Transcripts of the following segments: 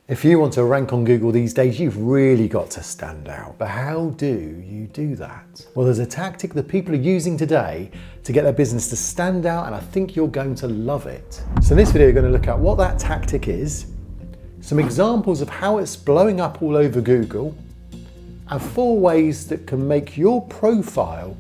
If you want to rank on Google these days, you've really got to stand out. But how do you do that? Well, there's a tactic that people are using today to get their business to stand out, and I think you're going to love it. So in this video, we're going to look at what that tactic is, some examples of how it's blowing up all over Google, and 4 ways that can make your profile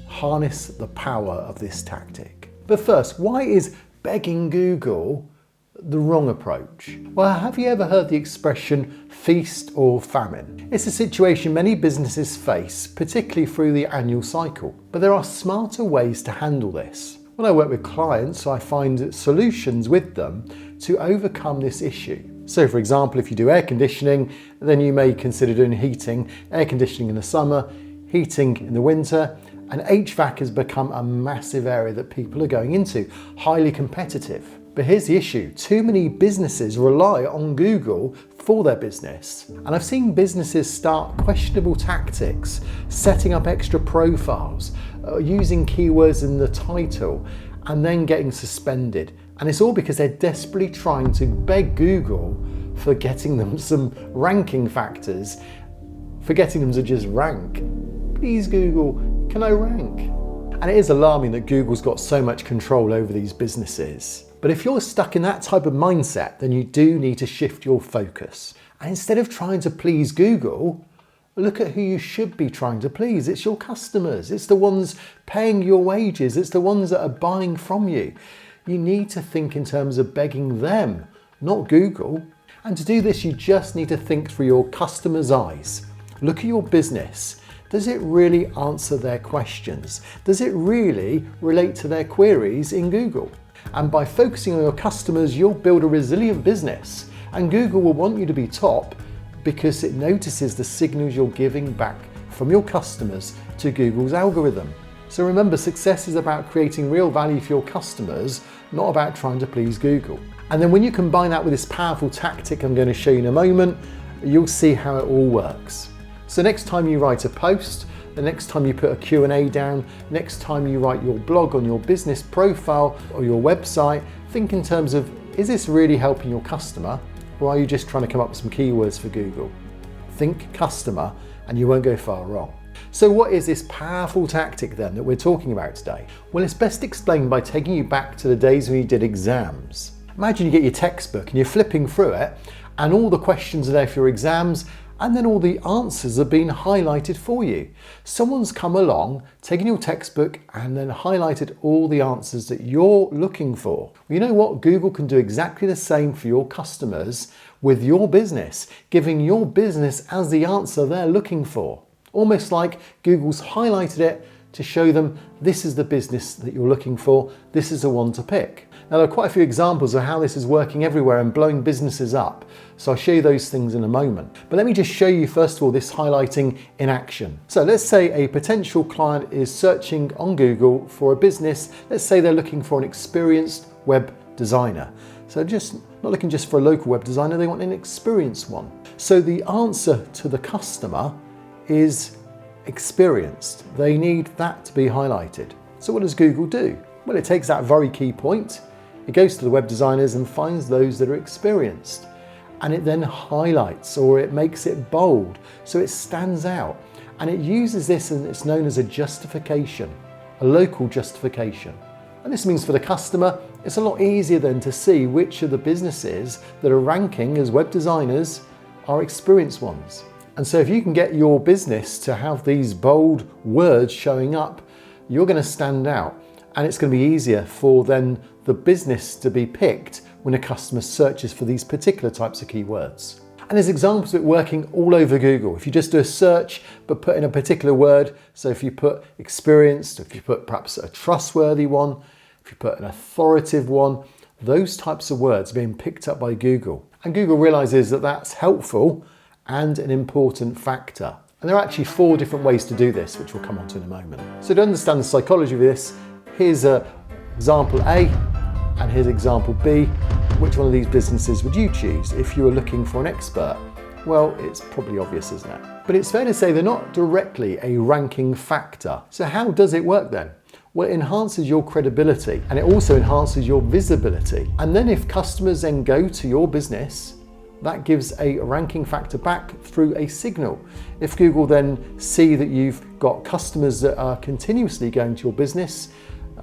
harness the power of this tactic. But first, why is begging Google the wrong approach? Well, have you ever heard the expression feast or famine? It's a situation many businesses face, particularly through the annual cycle. But there are smarter ways to handle this. When I work with clients, I find solutions with them to overcome this issue. So for example, if you do air conditioning, then you may consider doing heating, air conditioning in the summer, heating in the winter, and HVAC has become a massive area that people are going into, highly competitive. But here's the issue, too many businesses rely on Google for their business. And I've seen businesses start questionable tactics, setting up extra profiles, using keywords in the title, and then getting suspended. And it's all because they're desperately trying to beg Google for getting them some ranking factors, for getting them to just rank. Please Google, can I rank? And it is alarming that Google's got so much control over these businesses. But if you're stuck in that type of mindset, then you do need to shift your focus. And instead of trying to please Google, look at who you should be trying to please. It's your customers. It's the ones paying your wages. It's the ones that are buying from you. You need to think in terms of begging them, not Google. And to do this, you just need to think through your customers' eyes. Look at your business. Does it really answer their questions? Does it really relate to their queries in Google? And by focusing on your customers, you'll build a resilient business. And Google will want you to be top because it notices the signals you're giving back from your customers to Google's algorithm. So remember, success is about creating real value for your customers, not about trying to please Google. And then when you combine that with this powerful tactic I'm going to show you in a moment, you'll see how it all works. So next time you write a post, the next time you put a Q&A down, next time you write your blog on your business profile or your website, think in terms of, is this really helping your customer, or are you just trying to come up with some keywords for Google? Think customer and you won't go far wrong. So what is this powerful tactic then that we're talking about today? Well, it's best explained by taking you back to the days when you did exams. Imagine you get your textbook and you're flipping through it and all the questions are there for your exams, and then all the answers have been highlighted for you. Someone's come along, taken your textbook and then highlighted all the answers that you're looking for. Well, you know what? Google can do exactly the same for your customers with your business, giving your business as the answer they're looking for. Almost like Google's highlighted it to show them this is the business that you're looking for, this is the one to pick. Now, there are quite a few examples of how this is working everywhere and blowing businesses up. So I'll show you those things in a moment. But let me just show you first of all this highlighting in action. So let's say a potential client is searching on Google for a business. Let's say they're looking for an experienced web designer. So just not looking just for a local web designer, they want an experienced one. So the answer to the customer is experienced. They need that to be highlighted. So what does Google do? Well, it takes that very key point, it goes to the web designers and finds those that are experienced. And it then highlights, or it makes it bold, so it stands out. And it uses this, and it's known as a justification, a local justification. And this means for the customer, it's a lot easier then to see which of the businesses that are ranking as web designers are experienced ones. And so if you can get your business to have these bold words showing up, you're going to stand out. And it's going to be easier for then the business to be picked when a customer searches for these particular types of keywords. And there's examples of it working all over Google. If you just do a search but put in a particular word, so if you put experienced, if you put perhaps a trustworthy one, if you put an authoritative one, those types of words are being picked up by Google. And Google realizes that that's helpful and an important factor. And there are actually 4 different ways to do this, which we'll come on to in a moment. So to understand the psychology of this, here's example A and here's example B. Which one of these businesses would you choose if you were looking for an expert? Well, it's probably obvious, isn't it? But it's fair to say they're not directly a ranking factor. So how does it work then? Well, it enhances your credibility and it also enhances your visibility. And then if customers then go to your business that gives a ranking factor back through a signal. If Google then see that you've got customers that are continuously going to your business,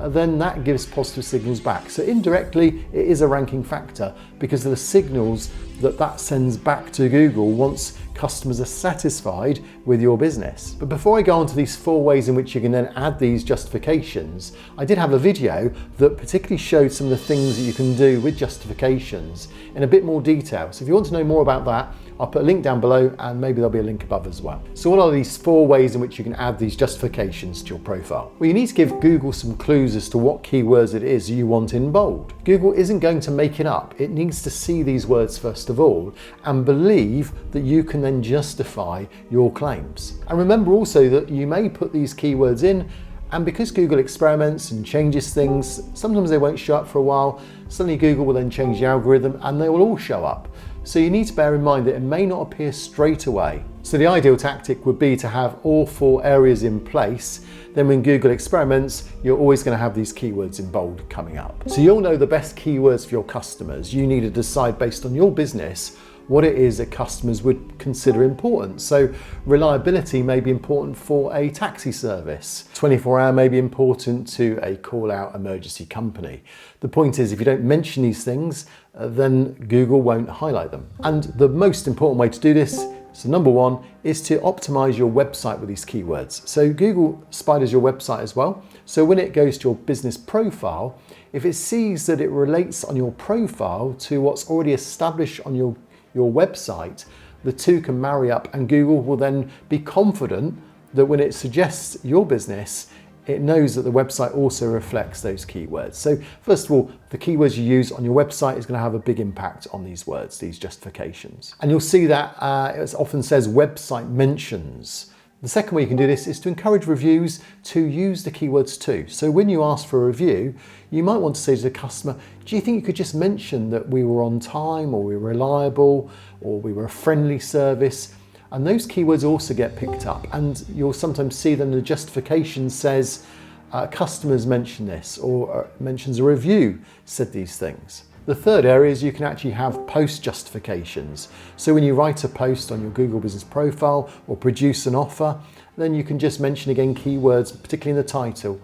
then that gives positive signals back. So indirectly, it is a ranking factor because of the signals that sends back to Google once customers are satisfied with your business. But before I go on to these 4 ways in which you can then add these justifications, I did have a video that particularly showed some of the things that you can do with justifications in a bit more detail. So if you want to know more about that, I'll put a link down below and maybe there'll be a link above as well. So what are these 4 ways in which you can add these justifications to your profile? Well, you need to give Google some clues as to what keywords it is you want in bold. Google isn't going to make it up. It needs to see these words first of all and believe that you can then justify your claims. And remember also that you may put these keywords in, and because Google experiments and changes things, sometimes they won't show up for a while. Suddenly Google will then change the algorithm and they will all show up. So you need to bear in mind that it may not appear straight away. So the ideal tactic would be to have all 4 areas in place. Then when Google experiments, you're always going to have these keywords in bold coming up. So you'll know the best keywords for your customers. You need to decide based on your business what it is that customers would consider important. So reliability may be important for a taxi service. 24-hour may be important to a call-out emergency company. The point is, if you don't mention these things, then Google won't highlight them. And the most important way to do this, so number 1, is to optimize your website with these keywords. So Google spiders your website as well. So when it goes to your business profile, if it sees that it relates on your profile to what's already established on your website, the two can marry up, and Google will then be confident that when it suggests your business, it knows that the website also reflects those keywords. So first of all, the keywords you use on your website is going to have a big impact on these words, these justifications. And you'll see that it often says website mentions. The second way you can do this is to encourage reviews to use the keywords too. So when you ask for a review, you might want to say to the customer, do you think you could just mention that we were on time, or we were reliable, or we were a friendly service? And those keywords also get picked up, and you'll sometimes see them, the justification says, customers mention this, or mentions a review said these things. The third area is you can actually have post justifications. So when you write a post on your Google Business Profile or produce an offer, then you can just mention again keywords, particularly in the title.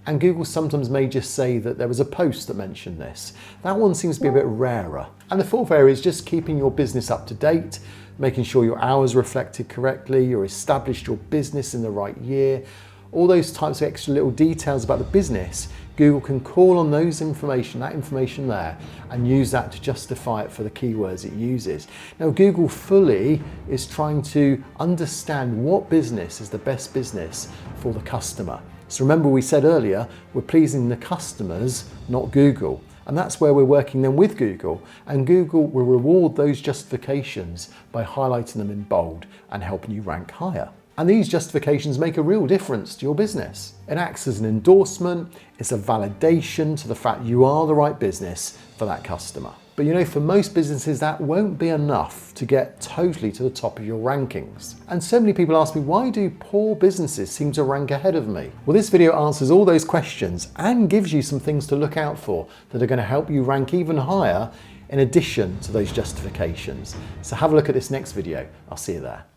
And Google sometimes may just say that there was a post that mentioned this. That one seems to be a bit rarer. And the fourth area is just keeping your business up to date, making sure your hours reflected correctly, you're established your business in the right year. All those types of extra little details about the business, Google can call on those information, that information there, and use that to justify it for the keywords it uses. Now, Google fully is trying to understand what business is the best business for the customer. So remember, we said earlier, we're pleasing the customers, not Google. And that's where we're working then with Google. And Google will reward those justifications by highlighting them in bold and helping you rank higher. And these justifications make a real difference to your business. It acts as an endorsement, it's a validation to the fact you are the right business for that customer. But you know, for most businesses, that won't be enough to get totally to the top of your rankings. And so many people ask me, why do poor businesses seem to rank ahead of me? Well, this video answers all those questions and gives you some things to look out for that are going to help you rank even higher in addition to those justifications. So have a look at this next video. I'll see you there.